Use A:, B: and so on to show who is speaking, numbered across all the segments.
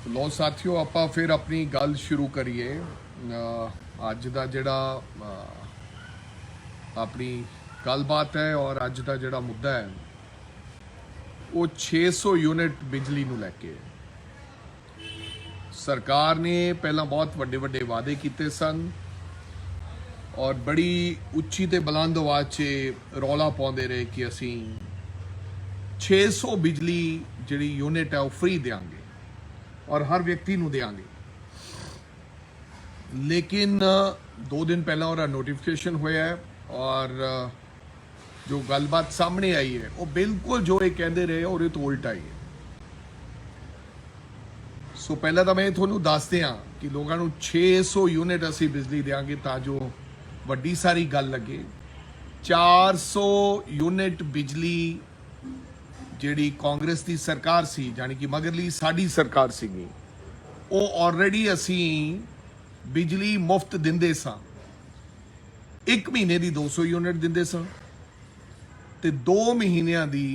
A: ਲੋ ਸਾਥੀਓ, ਆਪਾਂ ਫਿਰ ਆਪਣੀ ਗੱਲ ਸ਼ੁਰੂ ਕਰੀਏ। ਅੱਜ ਦਾ ਜਿਹੜਾ ਆਪਣੀ ਗੱਲਬਾਤ ਹੈ ਔਰ ਅੱਜ ਦਾ ਜਿਹੜਾ ਮੁੱਦਾ ਹੈ ਉਹ 600 ਯੂਨਿਟ ਬਿਜਲੀ ਨੂੰ ਲੈ ਕੇ ਸਰਕਾਰ ਨੇ ਪਹਿਲਾਂ ਬਹੁਤ ਵੱਡੇ ਵੱਡੇ ਵਾਅਦੇ ਕੀਤੇ ਸਨ ਔਰ ਬੜੀ ਉੱਚੀ ਤੇ ਬੁਲੰਦ ਆਵਾਜ਼ 'ਚ ਰੌਲਾ ਪਾਉਂਦੇ ਰਹੇ ਕਿ ਅਸੀਂ 600 ਬਿਜਲੀ ਜਿਹੜੀ ਯੂਨਿਟ ਹੈ ਉਹ ਫ੍ਰੀ ਦੇਵਾਂਗੇ और हर व्यक्ति ਨੂੰ देंगे। लेकिन 2 दिन पहला और नोटिफिकेशन होया है और जो गलबात सामने आई है वो बिल्कुल जो ये कहते रहे और तो उल्टा ही है। सो पहला तो मैं थोनू दस दियां कि लोगों को 600 यूनिट असी बिजली देंगे ता जो वड्डी सारी गल लगे। 400 यूनिट बिजली ਜਿਹੜੀ ਕਾਂਗਰਸ ਦੀ ਸਰਕਾਰ ਸੀ ਜਾਨੀ ਕਿ ਮਗਰਲੀ ਸਾਡੀ ਸਰਕਾਰ ਸੀਗੀ ਉਹ ਆਲਰੇਡੀ ਅਸੀਂ ਬਿਜਲੀ ਮੁਫਤ ਦਿੰਦੇ ਸਾਂ। 1 ਮਹੀਨੇ ਦੀ 200 ਯੂਨਿਟ ਦਿੰਦੇ ਸਾਂ ਤੇ 2 ਮਹੀਨਿਆਂ ਦੀ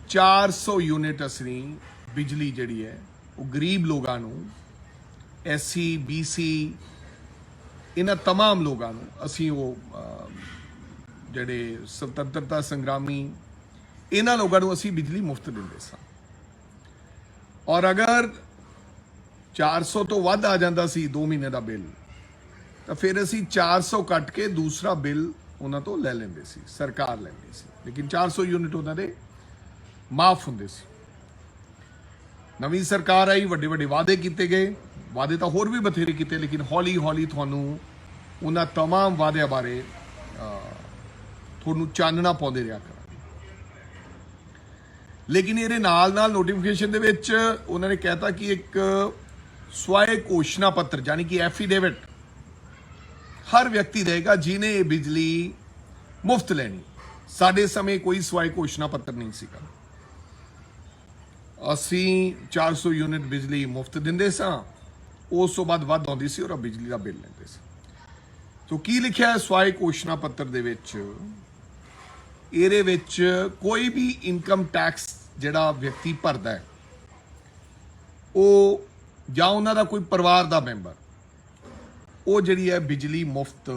A: 400 ਯੂਨਿਟ ਅਸੀਂ ਬਿਜਲੀ ਜਿਹੜੀ ਹੈ ਉਹ ਗਰੀਬ ਲੋਕਾਂ ਨੂੰ ਐਸਸੀ ਬੀਸੀ ਇਹਨਾਂ तमाम ਲੋਕਾਂ ਨੂੰ ਅਸੀਂ ਉਹ ਜਿਹੜੇ ਸੁਤੰਤਰਤਾ ਸੰਗਰਾਮੀ ਇਹਨਾਂ ਲੋਕਾਂ ਨੂੰ ਅਸੀਂ ਬਿਜਲੀ ਮੁਫਤ ਦਿੰਦੇ ਸਾਂ। ਔਰ ਅਗਰ 400 ਤੋਂ ਵੱਧ ਆ ਜਾਂਦਾ ਸੀ 2 ਮਹੀਨੇ ਦਾ ਬਿੱਲ ਤਾਂ ਫਿਰ ਅਸੀਂ 400 ਕੱਟ ਕੇ ਦੂਸਰਾ ਬਿੱਲ ਉਹਨਾਂ ਤੋਂ ਲੈ ਲੈਂਦੇ ਸੀ, ਸਰਕਾਰ ਲੈਂਦੀ ਸੀ। ਲੇਕਿਨ 400 ਯੂਨਿਟ ਉਹਨਾਂ ਦੇ ਮਾਫ ਹੁੰਦੇ ਸੀ। ਨਵੀਂ ਸਰਕਾਰ ਆਈ, ਵੱਡੇ ਵੱਡੇ ਵਾਅਦੇ ਕੀਤੇ ਗਏ। ਵਾਅਦੇ ਤਾਂ ਹੋਰ ਵੀ ਬਥੇਰੇ ਕੀਤੇ ਲੇਕਿਨ ਹੌਲੀ ਹੌਲੀ ਤੁਹਾਨੂੰ ਉਹਨਾਂ तमाम ਵਾਅਦਿਆਂ ਬਾਰੇ ਤੁਹਾਨੂੰ ਚਾਨਣਾ ਪਾਉਂਦੇ ਰਿਹਾ। लेकिन ये नाल नोटिफिकेशन दे विच उन्होंने कहता कि एक स्वय घोषणा पत्र यानी कि एफीडेविट हर व्यक्ति देगा जिन्हें ये बिजली मुफ्त लेनी। साडे समय कोई स्वय घोषणा पत्र नहीं सीगा। असी 400 यूनिट बिजली मुफ्त दिंदे सां, उस तो बाद वध आउंदी सी और बिजली का बिल लैंदे सी। तो की लिखिया है स्वय घोषणा पत्र दे विच ਇਹਦੇ ਵਿੱਚ ਕੋਈ ਵੀ ਇਨਕਮ ਟੈਕਸ ਜਿਹੜਾ ਵਿਅਕਤੀ ਭਰਦਾ ਹੈ ਉਹ ਜਾਂ ਉਹਨਾਂ ਦਾ ਕੋਈ ਪਰਿਵਾਰ ਦਾ ਮੈਂਬਰ ਉਹ ਜਿਹੜੀ ਹੈ ਬਿਜਲੀ ਮੁਫਤ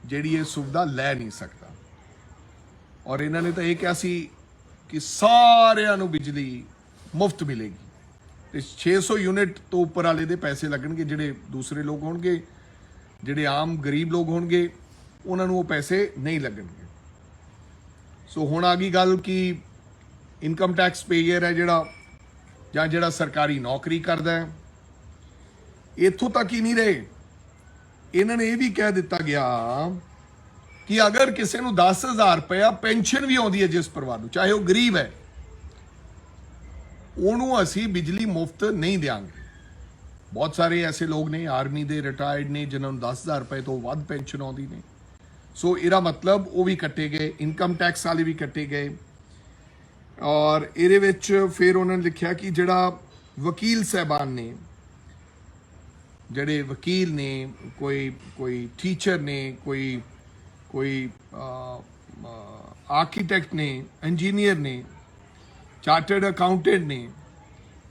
A: ਜਿਹੜੀ ਇਹ ਸੁਵਿਧਾ ਲੈ ਨਹੀਂ ਸਕਦਾ। ਔਰ ਇਹਨਾਂ ਨੇ ਤਾਂ ਇਹ ਕਿਹਾ ਸੀ ਕਿ ਸਾਰਿਆਂ ਨੂੰ ਬਿਜਲੀ ਮੁਫਤ ਮਿਲੇਗੀ ਤੇ 600 ਯੂਨਿਟ ਤੋਂ ਉੱਪਰ ਵਾਲੇ ਦੇ ਪੈਸੇ ਲੱਗਣਗੇ। ਜਿਹੜੇ ਦੂਸਰੇ ਲੋਕ ਹੋਣਗੇ, ਜਿਹੜੇ ਆਮ ਗਰੀਬ ਲੋਕ ਹੋਣਗੇ, ਉਹਨਾਂ ਨੂੰ ਉਹ ਪੈਸੇ ਨਹੀਂ ਲੱਗਣਗੇ। सो हुण आ गई गल कि इनकम टैक्स पेयर है जिहड़ा सरकारी नौकरी करदा है, इत्थों तक ही नहीं रहे। इन्होंने ये भी कह दिता गया कि अगर किसी को 10,000 रुपया पेंशन भी आउंदी है जिस परिवार को, चाहे वह गरीब है, उन्होंने असी बिजली मुफ्त नहीं देंगे। बहुत सारे ऐसे लोग ने आर्मी के रिटायर्ड ने जिन्होंने 10,000 रुपए तो वध पेंशन आउंदी ने। सो इहदा मतलब वो भी कट्टे गए, इनकम टैक्स वाले भी कट्टे गए। और इहदे विच फिर उन्होंने लिखा कि जिहड़ा वकील साहबान ने, जिहड़े वकील ने, कोई टीचर ने, कोई आर्कीटैक्ट ने, इंजीनियर ने, चार्टर्ड अकाउंटेंट ने,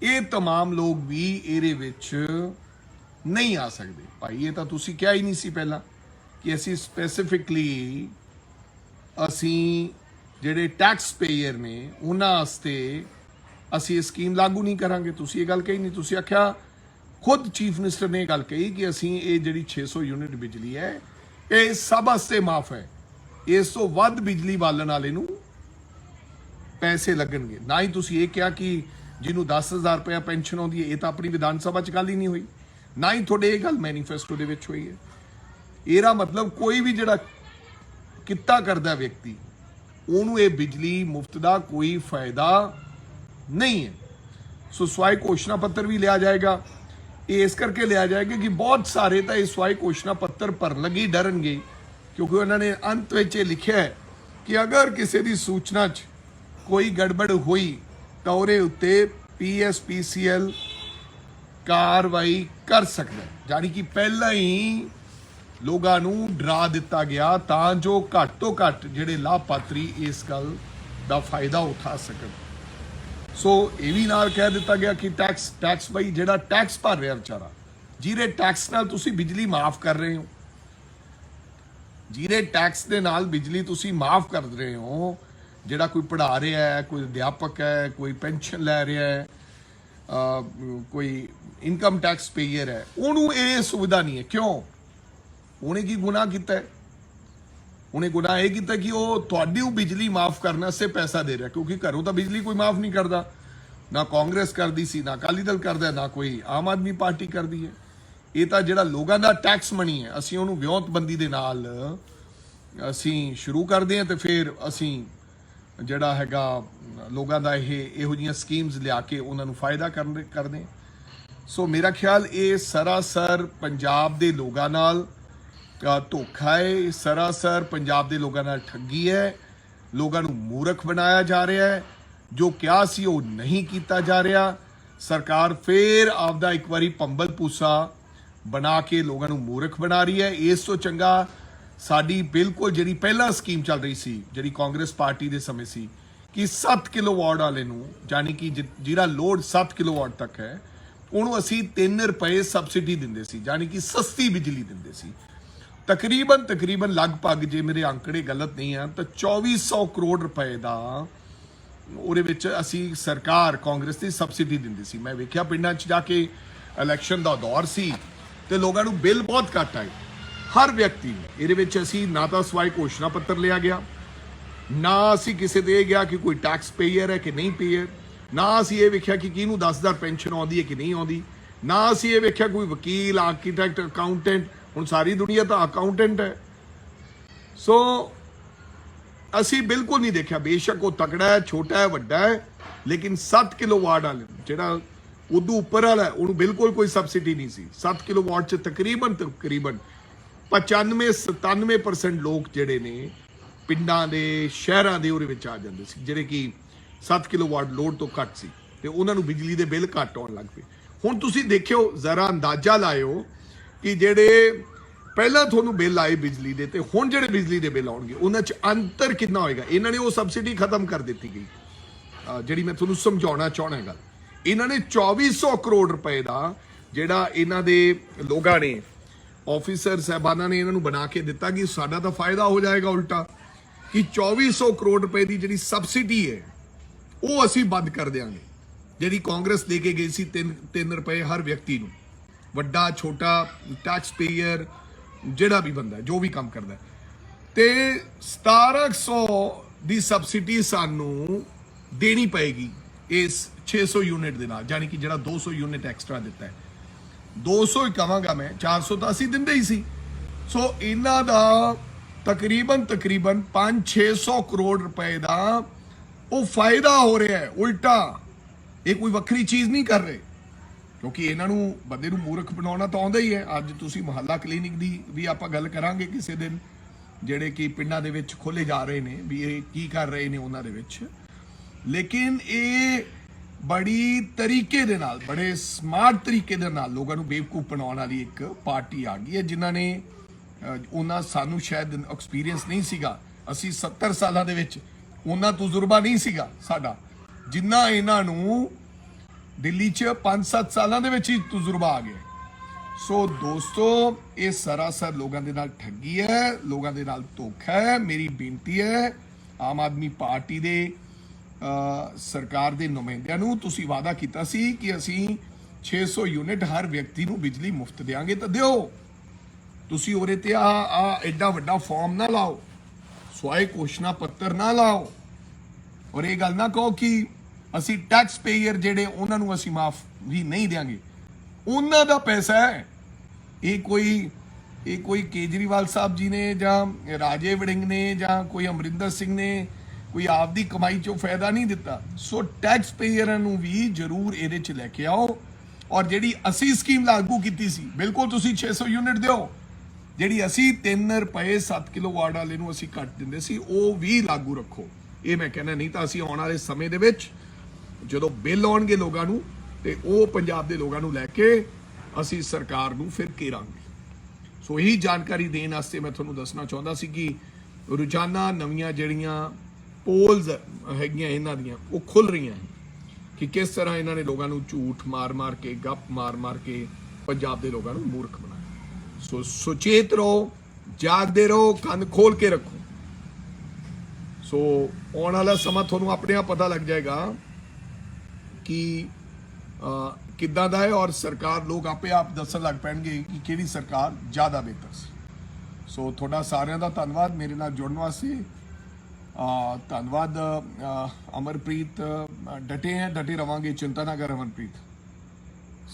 A: ये तमाम लोग भी इहदे विच नहीं आ सकते। भाई ये तो तुसीं कहा ही नहीं सी पहला कि असी स्पैसीफिकली असी जिहड़े टैक्स पेयर ने उन्हां वास्ते असी स्कीम लागू नहीं करांगे। तुसीं ये गल कही नहीं, तुसीं आख्या खुद चीफ मिनिस्टर ने गल कही कि असी ये जिहड़ी 600 यूनिट बिजली है ये सब वास्ते माफ है, इस तो वध बिजली बालन वाले नूं पैसे लगणगे। ना ही तुसीं ये कहा कि जिन्हों 10,000 रुपया पेंशन आउंदी है, ये तो अपनी विधान सभा च गल ही नहीं हुई, ना ही तुहाडे ये गल मैनीफेस्टो दे विच होई है। ਇਹਦਾ मतलब कोई भी ਜਿਹੜਾ ਕਿੱਤਾ ਕਰਦਾ ਵਿਅਕਤੀ ਉਹਨੂੰ ਇਹ ਬਿਜਲੀ ਮੁਫਤ ਦਾ ਕੋਈ ਫਾਇਦਾ ਨਹੀਂ ਹੈ। ਸੋ ਸਵਾਈ ਘੋਸ਼ਣਾ ਪੱਤਰ ਵੀ ਲਿਆ ਜਾਏਗਾ। ਇਹ ਇਸ ਕਰਕੇ ਲਿਆ ਜਾਏਗਾ ਕਿ ਬਹੁਤ ਸਾਰੇ ਤਾਂ ਇਹ ਸਵਾਈ ਘੋਸ਼ਣਾ ਪੱਤਰ ਭਰਨ ਲੱਗੇ ਡਰਨਗੇ ਕਿਉਂਕਿ ਉਹਨਾਂ ਨੇ ਅੰਤ ਵਿੱਚ ਇਹ ਲਿਖਿਆ ਹੈ ਕਿ ਅਗਰ ਕਿਸੇ ਦੀ ਸੂਚਨਾ 'ਚ ਕੋਈ ਗੜਬੜ ਹੋਈ ਤਾਂ ਉਹਦੇ ਉੱਤੇ PSPCL ਕਾਰਵਾਈ ਕਰ ਸਕਦਾ। ਜਾਨੀ ਕਿ ਪਹਿਲਾਂ ਹੀ लोगों डरा दिता गया तां जो घट तो घट जिहड़े लाभपात्री इस गल का फायदा उठा सकन। ਸੋ ਇਹ ਵੀ ਨਾਲ ਕਹਿ ਦਿੱਤਾ ਗਿਆ ਕਿ ਟੈਕਸ ਬਈ ਜਿਹੜਾ ਟੈਕਸ ਭਰ ਰਿਹਾ ਵਿਚਾਰਾ, ਜਿਹਦੇ ਟੈਕਸ ਨਾਲ ਤੁਸੀਂ ਬਿਜਲੀ ਮਾਫ ਕਰ ਰਹੇ ਹੋ, ਜਿਹਦੇ ਟੈਕਸ ਦੇ ਨਾਲ ਬਿਜਲੀ ਤੁਸੀਂ ਮਾਫ ਕਰ ਰਹੇ ਹੋ, ਜਿਹੜਾ ਕੋਈ ਪੜ੍ਹਾ ਰਿਹਾ ਹੈ, ਕੋਈ ਅਧਿਆਪਕ ਹੈ, ਕੋਈ ਪੈਨਸ਼ਨ ਲੈ ਰਿਹਾ ਹੈ, ਕੋਈ ਇਨਕਮ ਟੈਕਸ ਪੇਅਰ ਹੈ, ਉਹਨੂੰ ਇਹ ਸੁਵਿਧਾ ਨਹੀਂ ਹੈ। ਕਿਉਂ? ਉਹਨੇ ਕੀ ਗੁਨਾਹ ਕੀਤਾ ਹੈ? ਉਹਨੇ ਗੁਨਾਹ ਇਹ ਕੀਤਾ ਕਿ ਉਹ ਤੁਹਾਡੀ ਬਿਜਲੀ ਮਾਫ ਕਰਨ ਵਾਸਤੇ ਪੈਸਾ ਦੇ ਰਿਹਾ, ਕਿਉਂਕਿ ਘਰੋਂ ਤਾਂ ਬਿਜਲੀ ਕੋਈ ਮਾਫ ਨਹੀਂ ਕਰਦਾ, ਨਾ ਕਾਂਗਰਸ ਕਰਦੀ ਸੀ, ਨਾ ਅਕਾਲੀ ਦਲ ਕਰਦਾ, ਨਾ ਕੋਈ ਆਮ ਆਦਮੀ ਪਾਰਟੀ ਕਰਦੀ ਹੈ। ਇਹ ਤਾਂ ਜਿਹੜਾ ਲੋਕਾਂ ਦਾ ਟੈਕਸ ਮਨੀ ਹੈ, ਅਸੀਂ ਉਹਨੂੰ ਵਿਉਂਤਬੰਦੀ ਦੇ ਨਾਲ ਅਸੀਂ ਸ਼ੁਰੂ ਕਰਦੇ ਹਾਂ, ਤੇ ਫਿਰ ਅਸੀਂ ਜਿਹੜਾ ਹੈਗਾ ਲੋਕਾਂ ਦਾ ਇਹੋ ਜਿਹੀਆਂ ਸਕੀਮਸ ਲਿਆ ਕੇ ਉਹਨਾਂ ਨੂੰ ਫਾਇਦਾ ਕਰਦੇ। ਸੋ ਮੇਰਾ ਖਿਆਲ ਇਹ ਸਰਾਸਰ ਪੰਜਾਬ ਦੇ ਲੋਕਾਂ ਨਾਲ ਧੋਖਾ ਹੈ, ਸਰਾਸਰ ਪੰਜਾਬ ਦੇ ਲੋਕਾਂ ਨਾਲ ਠੱਗੀ ਹੈ, ਲੋਕਾਂ ਨੂੰ ਮੂਰਖ ਬਣਾਇਆ ਜਾ ਰਿਹਾ ਹੈ, ਜੋ ਕਿਹਾ ਸੀ ਉਹ ਨਹੀਂ ਕੀਤਾ ਜਾ ਰਿਹਾ। ਸਰਕਾਰ ਫੇਰ ਆਪਦਾ ਇੱਕ ਵਾਰੀ ਪੰਬਲ ਪੂਸਾ ਬਣਾ ਕੇ ਲੋਕਾਂ ਨੂੰ ਮੂਰਖ ਬਣਾ ਰਹੀ ਹੈ। ਇਸ ਤੋਂ ਚੰਗਾ ਸਾਡੀ ਬਿਲਕੁਲ ਜਿਹੜੀ ਪਹਿਲਾਂ ਸਕੀਮ ਚੱਲ ਰਹੀ ਸੀ, ਜਿਹੜੀ ਕਾਂਗਰਸ ਪਾਰਟੀ ਦੇ ਸਮੇਂ ਸੀ, ਕਿ 7 ਕਿਲੋਵਾਟ ਵਾਲੇ ਨੂੰ, ਜਾਨੀ ਕਿ ਜਿਹੜਾ ਲੋਡ 7 ਕਿਲੋਵਾਟ ਤੱਕ ਹੈ, ਉਹਨੂੰ ਅਸੀਂ 3 ਰੁਪਏ ਸਬਸਿਡੀ ਦਿੰਦੇ ਸੀ, ਜਾਨੀ ਕਿ ਸਸਤੀ ਬਿਜਲੀ ਦਿੰਦੇ ਸੀ। ਤਕਰੀਬਨ ਲਗਭਗ, ਜੇ ਮੇਰੇ ਅੰਕੜੇ ਗਲਤ ਨਹੀਂ ਹਨ, ਤਾਂ 2400 ਕਰੋੜ ਰੁਪਏ ਦਾ ਉਹਦੇ ਵਿੱਚ ਅਸੀਂ ਸਰਕਾਰ ਕਾਂਗਰਸ ਦੀ ਸਬਸਿਡੀ ਦਿੰਦੀ ਸੀ। ਮੈਂ ਵੇਖਿਆ ਪਿੰਡਾਂ 'ਚ ਜਾ ਕੇ, ਇਲੈਕਸ਼ਨ ਦਾ ਦੌਰ ਸੀ ਤੇ ਲੋਕਾਂ ਨੂੰ ਬਿੱਲ ਬਹੁਤ ਘੱਟ ਆਏ, ਹਰ ਵਿਅਕਤੀ ਨੂੰ। ਇਹਦੇ ਵਿੱਚ ਅਸੀਂ ਨਾ ਤਾਂ ਸਵਾਈ ਘੋਸ਼ਣਾ ਪੱਤਰ ਲਿਆ ਗਿਆ, ਨਾ ਅਸੀਂ ਕਿਸੇ ਦੇ ਗਿਆ ਕਿ ਕੋਈ ਟੈਕਸ ਪੇਅਰ ਹੈ ਕਿ ਨਹੀਂ ਪੇਅਰ, ਨਾ ਅਸੀਂ ਇਹ ਵੇਖਿਆ ਕਿ ਕਿਹਨੂੰ 10,000 ਪੈਨਸ਼ਨ ਆਉਂਦੀ ਹੈ ਕਿ ਨਹੀਂ ਆਉਂਦੀ, ਨਾ ਅਸੀਂ ਇਹ ਵੇਖਿਆ ਕੋਈ ਵਕੀਲ, ਆਰਕੀਟੈਕਟ, ਅਕਾਊਂਟੈਂਟ, ਹੁਣ ਸਾਰੀ ਦੁਨੀਆ ਤਾਂ ਅਕਾਊਂਟੈਂਟ ਹੈ। ਸੋ ਅਸੀਂ ਬਿਲਕੁਲ ਨਹੀਂ ਦੇਖਿਆ, ਬੇਸ਼ੱਕ ਉਹ ਤਕੜਾ ਹੈ, ਛੋਟਾ ਹੈ, ਵੱਡਾ ਹੈ, ਲੇਕਿਨ 7 ਕਿਲੋਵਾਟ ਵਾਲੇ ਜਿਹੜਾ ਉਦੋਂ ਉੱਪਰ ਵਾਲਾ ਉਹਨੂੰ ਬਿਲਕੁਲ ਕੋਈ ਸਬਸਿਡੀ ਨਹੀਂ ਸੀ। 7 ਕਿਲੋਵਾਟ 'ਚ ਤਕਰੀਬਨ 95-97% ਲੋਕ ਜਿਹੜੇ ਨੇ ਪਿੰਡਾਂ ਦੇ, ਸ਼ਹਿਰਾਂ ਦੇ ਉਹਦੇ ਵਿੱਚ ਆ ਜਾਂਦੇ ਸੀ, ਜਿਹੜੇ ਕਿ 7 ਕਿਲੋਵਾਟ ਲੋਡ ਤੋਂ ਘੱਟ ਸੀ, ਤੇ ਉਹਨਾਂ ਨੂੰ ਬਿਜਲੀ ਦੇ ਬਿੱਲ ਘੱਟ ਆਉਣ ਲੱਗ ਪਏ। ਹੁਣ ਤੁਸੀਂ ਦੇਖਿਓ, ਜ਼ਰਾ ਅੰਦਾਜ਼ਾ ਲਾਇਓ ਕਿ ਜਿਹੜੇ ਪਹਿਲਾਂ ਤੁਹਾਨੂੰ ਬਿੱਲ ਆਏ ਬਿਜਲੀ ਦੇ, ਤੇ ਹੁਣ ਜਿਹੜੇ ਬਿਜਲੀ ਦੇ ਬਿੱਲ ਆਉਣਗੇ, ਉਹਨਾਂ 'ਚ ਅੰਤਰ ਕਿੰਨਾ ਹੋਏਗਾ। ਇਹਨਾਂ ਨੇ ਉਹ ਸਬਸਿਡੀ ਖਤਮ ਕਰ ਦਿੱਤੀ ਗਈ, ਜਿਹੜੀ ਮੈਂ ਤੁਹਾਨੂੰ ਸਮਝਾਉਣਾ ਚਾਹਣਾ ਗੱਲ। ਇਹਨਾਂ ਨੇ 2400 ਕਰੋੜ ਰੁਪਏ ਦਾ ਜਿਹੜਾ ਇਹਨਾਂ ਦੇ ਲੋਕਾਂ ਨੇ, ਆਫੀਸਰ ਸਾਹਿਬਾਨਾਂ ਨੇ ਇਹਨਾਂ ਨੂੰ ਬਣਾ ਕੇ ਦਿੱਤਾ ਕਿ ਸਾਡਾ ਤਾਂ ਫਾਇਦਾ ਹੋ ਜਾਏਗਾ ਉਲਟਾ, ਕਿ 2400 ਕਰੋੜ ਰੁਪਏ ਦੀ ਜਿਹੜੀ ਸਬਸਿਡੀ ਹੈ ਉਹ ਅਸੀਂ ਬੰਦ ਕਰ ਦਿਆਂਗੇ, ਜਿਹੜੀ ਕਾਂਗਰਸ ਦੇ ਕੇ ਗਈ ਸੀ 3 ਰੁਪਏ ਹਰ ਵਿਅਕਤੀ ਨੂੰ, ਵੱਡਾ ਛੋਟਾ, ਟੈਕਸ ਪੇਅਰ, ਜਿਹੜਾ ਵੀ ਬੰਦਾ ਜੋ ਵੀ ਕੰਮ ਕਰਦਾ, ਤੇ 1700 ਦੀ ਸਬਸਿਡੀ ਸਾਨੂੰ ਦੇਣੀ ਪਏਗੀ ਇਸ 600 ਯੂਨਿਟ ਦੇ ਨਾਲ, ਜਾਨੀ ਕਿ ਜਿਹੜਾ 200 ਯੂਨਿਟ ਐਕਸਟਰਾ ਦਿੱਤਾ ਹੈ। 200 ਹੀ ਕਹਾਂਗਾ ਮੈਂ, 400 ਤਾਂ ਅਸੀਂ ਦਿੰਦੇ ਹੀ ਸੀ। ਸੋ ਇਹਨਾਂ ਦਾ ਤਕਰੀਬਨ 500-600 ਕਰੋੜ ਰੁਪਏ ਦਾ ਉਹ ਫਾਇਦਾ ਹੋ ਰਿਹਾ ਹੈ ਉਲਟਾ। ਇਹ ਕੋਈ ਵੱਖਰੀ ਚੀਜ਼ ਨਹੀਂ ਕਰ ਰਹੇ, ਕਿਉਂਕਿ ਇਹਨਾਂ ਨੂੰ ਬੰਦੇ ਨੂੰ ਮੂਰਖ ਬਣਾਉਣਾ ਤਾਂ ਆਉਂਦਾ ਹੀ ਹੈ। ਅੱਜ ਤੁਸੀਂ ਮੁਹੱਲਾ ਕਲੀਨਿਕ ਦੀ ਵੀ ਆਪਾਂ ਗੱਲ ਕਰਾਂਗੇ ਕਿਸੇ ਦਿਨ, ਜਿਹੜੇ ਕਿ ਪਿੰਡਾਂ ਦੇ ਵਿੱਚ ਖੋਲੇ ਜਾ ਰਹੇ ਨੇ, ਵੀ ਇਹ ਕੀ ਕਰ ਰਹੇ ਨੇ ਉਹਨਾਂ ਦੇ ਵਿੱਚ। ਲੇਕਿਨ ਇਹ ਬੜੀ ਤਰੀਕੇ ਦੇ ਨਾਲ, ਬੜੇ ਸਮਾਰਟ ਤਰੀਕੇ ਦੇ ਨਾਲ ਲੋਕਾਂ ਨੂੰ ਬੇਵਕੂਫ ਬਣਾਉਣ ਵਾਲੀ ਇੱਕ ਪਾਰਟੀ ਆ ਗਈ ਹੈ, ਜਿਨ੍ਹਾਂ ਨੇ ਉਹਨਾਂ ਸਾਨੂੰ ਸ਼ਾਇਦ ਐਕਸਪੀਰੀਅੰਸ ਨਹੀਂ ਸੀਗਾ, ਅਸੀਂ 70 ਸਾਲਾਂ ਦੇ ਵਿੱਚ ਉਹਨਾਂ ਤਜਰਬਾ ਨਹੀਂ ਸੀਗਾ ਸਾਡਾ, ਜਿੰਨਾ ਇਹਨਾਂ ਨੂੰ ਦਿੱਲੀ 'ਚ 5-7 ਸਾਲਾਂ ਦੇ ਵਿੱਚ ਹੀ ਤਜਰਬਾ ਆ ਗਿਆ। ਸੋ ਦੋਸਤੋ, ਇਹ ਸਰਾਸਰ ਲੋਕਾਂ ਦੇ ਨਾਲ ਠੱਗੀ ਹੈ, ਲੋਕਾਂ ਦੇ ਨਾਲ ਧੋਖਾ ਹੈ। ਮੇਰੀ ਬੇਨਤੀ ਹੈ ਆਮ ਆਦਮੀ ਪਾਰਟੀ ਦੇ ਸਰਕਾਰ ਦੇ ਨੁਮਾਇੰਦਿਆਂ ਨੂੰ, ਤੁਸੀਂ ਵਾਅਦਾ ਕੀਤਾ ਸੀ ਕਿ ਅਸੀਂ 600 ਯੂਨਿਟ ਹਰ ਵਿਅਕਤੀ ਨੂੰ ਬਿਜਲੀ ਮੁਫਤ ਦੇਵਾਂਗੇ, ਤਾਂ ਦਿਓ। ਤੁਸੀਂ ਉਹਦੇ ਤੇ ਐਡਾ ਵੱਡਾ ਫਾਰਮ ਨਾ ਲਾਓ, ਸਵਾਏ ਘੋਸ਼ਣਾ ਪੱਤਰ ਨਾ ਲਾਓ, ਔਰ ਇਹ ਗੱਲ ਨਾ ਕਹੋ ਕਿ ਅਸੀਂ ਟੈਕਸ ਪੇਅਰ ਜਿਹੜੇ ਉਹਨਾਂ ਨੂੰ ਅਸੀਂ ਮਾਫ ਵੀ ਨਹੀਂ ਦੇਵਾਂਗੇ, ਉਹਨਾਂ ਦਾ ਪੈਸਾ ਹੈ। ਇਹ ਕੋਈ ਕੇਜਰੀਵਾਲ ਸਾਹਿਬ ਜੀ ਨੇ, ਜਾਂ ਰਾਜੇ ਵੜਿੰਗ ਨੇ, ਜਾਂ ਕੋਈ ਅਮਰਿੰਦਰ ਸਿੰਘ ਨੇ ਕੋਈ ਆਪਦੀ ਕਮਾਈ ਚੋਂ ਫਾਇਦਾ ਨਹੀਂ ਦਿੱਤਾ। ਸੋ ਟੈਕਸ ਪੇਅਰਾਂ ਨੂੰ ਵੀ ਜ਼ਰੂਰ ਇਹਦੇ 'ਚ ਲੈ ਕੇ ਆਓ। ਔਰ ਜਿਹੜੀ ਅਸੀਂ ਸਕੀਮ ਲਾਗੂ ਕੀਤੀ ਸੀ, ਬਿਲਕੁਲ ਤੁਸੀਂ 600 ਯੂਨਿਟ ਦਿਓ, ਜਿਹੜੀ ਅਸੀਂ 3 ਰੁਪਏ 7 ਕਿਲੋਵਾਟ ਵਾਲੇ ਨੂੰ ਅਸੀਂ ਕੱਟ ਦਿੰਦੇ ਸੀ, ਉਹ ਵੀ ਲਾਗੂ ਰੱਖੋ। ਇਹ ਮੈਂ ਕਹਿੰਦਾ, ਨਹੀਂ ਤਾਂ ਅਸੀਂ ਆਉਣ ਵਾਲੇ ਸਮੇਂ ਦੇ ਵਿੱਚ ਜਦੋਂ ਬਿੱਲ ਆਉਣਗੇ ਲੋਕਾਂ ਨੂੰ, ਤੇ ਉਹ ਪੰਜਾਬ ਦੇ ਲੋਕਾਂ ਨੂੰ ਲੈ ਕੇ ਅਸੀਂ ਸਰਕਾਰ ਨੂੰ ਫਿਰ ਘੇਰਾਂਗੇ। ਸੋ ਇਹੀ ਜਾਣਕਾਰੀ ਦੇਣ ਵਾਸਤੇ ਮੈਂ ਤੁਹਾਨੂੰ ਦੱਸਣਾ ਚਾਹੁੰਦਾ ਸੀ ਕਿ ਰੋਜ਼ਾਨਾ ਨਵੀਆਂ ਜਿਹੜੀਆਂ ਪੋਲਸ ਹੈਗੀਆਂ ਇਹਨਾਂ ਦੀਆਂ ਉਹ ਖੁੱਲ ਰਹੀਆਂ ਹਨ, ਕਿ ਕਿਸ ਤਰ੍ਹਾਂ ਇਹਨਾਂ ਨੇ ਲੋਕਾਂ ਨੂੰ ਝੂਠ ਮਾਰ-ਮਾਰ ਕੇ, ਗੱਪ ਮਾਰ-ਮਾਰ ਕੇ ਪੰਜਾਬ ਦੇ ਲੋਕਾਂ ਨੂੰ ਮੂਰਖ ਬਣਾਇਆ। ਸੋ ਸੁਚੇਤ ਰਹੋ, ਜਾਗਦੇ ਰਹੋ, ਕੰਨ ਖੋਲ ਕੇ ਰੱਖੋ। ਸੋ ਆਉਣ ਵਾਲਾ ਸਮਾਂ ਤੁਹਾਨੂੰ ਆਪਣੇ ਆਪ ਪਤਾ ਲੱਗ ਜਾਏਗਾ ਕਿ ਕਿੱਦਾਂ ਦਾ ਹੈ, ਔਰ ਸਰਕਾਰ ਲੋਕ ਆਪੇ ਆਪ ਦੱਸਣ ਲੱਗ ਪੈਣਗੇ ਕਿ ਕਿਹੜੀ ਸਰਕਾਰ ਜ਼ਿਆਦਾ ਬਿਹਤਰ ਸੀ। ਸੋ ਤੁਹਾਡਾ ਸਾਰਿਆਂ ਦਾ ਧੰਨਵਾਦ ਮੇਰੇ ਨਾਲ ਜੁੜਨ ਵਾਸਤੇ। ਧੰਨਵਾਦ ਅਮਰਪ੍ਰੀਤ, ਡਟੇ ਰਵਾਂਗੇ, ਚਿੰਤਾ ਨਾ ਕਰ ਅਮਰਪ੍ਰੀਤ।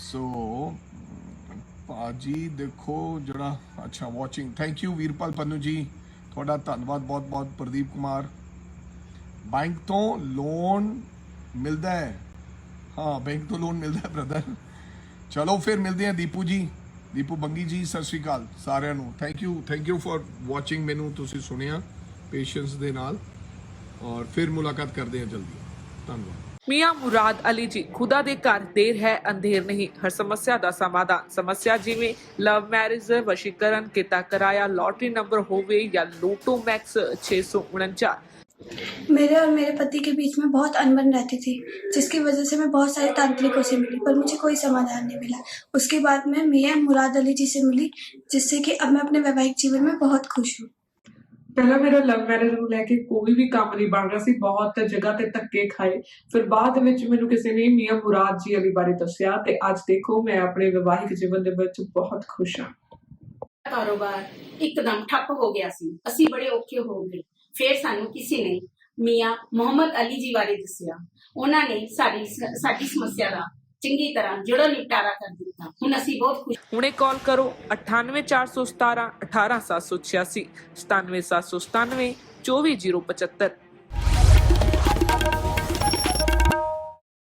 A: ਸੋ ਭਾਜੀ ਦੇਖੋ ਜਿਹੜਾ ਅੱਛਾ watching, thank you Veerpal Pannu ਜੀ, ਤੁਹਾਡਾ ਧੰਨਵਾਦ ਬਹੁਤ ਬਹੁਤ। ਪ੍ਰਦੀਪ ਕੁਮਾਰ, ਬੈਂਕ ਤੋਂ ਲੋਨ ਮਿਲਦਾ ਹੈ? ਹਾਂ ਬੈਂਕ ਤੋਂ ਲੋਨ ਮਿਲਦਾ ਹੈ ਬ੍ਰਦਰ। ਚਲੋ ਫਿਰ ਮਿਲਦੇ ਹਾਂ ਦੀਪੂ ਜੀ, ਦੀਪੂ ਬੰਗੀ ਜੀ, ਸਤਿ ਸ਼੍ਰੀ ਅਕਾਲ ਸਾਰਿਆਂ ਨੂੰ। Thank you for watching. ਮੈਨੂੰ ਤੁਸੀਂ ਸੁਣਿਆ ਪੇਸ਼ੈਂਸ ਦੇ ਨਾਲ, ਔਰ ਫਿਰ ਮੁਲਾਕਾਤ ਕਰਦੇ ਹਾਂ ਜਲਦੀ। ਧੰਨਵਾਦ।
B: मियां मुराद अली जी, खुदा दे घर देर है अंधेर नहीं, हर समस्या का समाधान। समस्या जिवें लव मैरिज, वशीकरण, किता कराया, लॉटरी नंबर होवे या लोटो मैक्स 649।
C: मेरे और मेरे पति के बीच में बहुत अनबन रहती थी, जिसकी वजह से मैं बहुत सारे तांत्रिकों से मिली, पर मुझे कोई समाधान नहीं मिला। उसके बाद मैं मियां मुराद अली जी से मिली, जिससे कि अब मैं अपने वैवाहिक जीवन में बहुत खुश हूँ।
D: ਪਹਿਲਾਂ ਮੇਰਾ ਲਵ ਮੈਰਿਜ ਨੂੰ ਲੈ ਕੇ ਕੋਈ ਵੀ ਕੰਮ ਨਹੀਂ ਬਣ ਰਿਹਾ ਸੀ, ਬਹੁਤ ਜਗ੍ਹਾ ਤੇ ਧੱਕੇ ਖਾਏ। ਫਿਰ ਬਾਅਦ ਵਿੱਚ ਮੈਨੂੰ ਕਿਸੇ ਨੇ ਮੀਆਂ ਮੁਰਾਦ ਜੀ ਅਲੀ ਬਾਰੇ ਦੱਸਿਆ ਤੇ ਅੱਜ ਦੇਖੋ ਮੈਂ ਆਪਣੇ ਵਿਵਾਹਿਕ ਜੀਵਨ ਦੇ ਵਿੱਚ ਬਹੁਤ ਖੁਸ਼ ਹਾਂ।
E: ਕਾਰੋਬਾਰ ਇੱਕਦਮ ਠੱਪ ਹੋ ਗਿਆ ਸੀ, ਅਸੀਂ ਬੜੇ ਔਖੇ ਹੋ ਗਏ। ਫਿਰ ਸਾਨੂੰ ਕਿਸੇ ਨੇ ਮੀਆਂ ਮੁਹੰਮਦ ਅਲੀ ਜੀ ਬਾਰੇ ਦੱਸਿਆ। ਉਹਨਾਂ ਨੇ ਸਾਡੀ ਸਮੱਸਿਆ ਦਾ ਚੰਗੀ ਤਰ੍ਹਾਂ ਜੜੋਂ ਨਿਪਟਾਰਾ ਕਰ ਦਿੱਤਾ। ਹੁਣ ਅਸੀਂ ਬਹੁਤ ਖੁਸ਼।
B: ਹੁਣੇ ਕਾਲ ਕਰੋ 98 417 18786, 97 797 24075।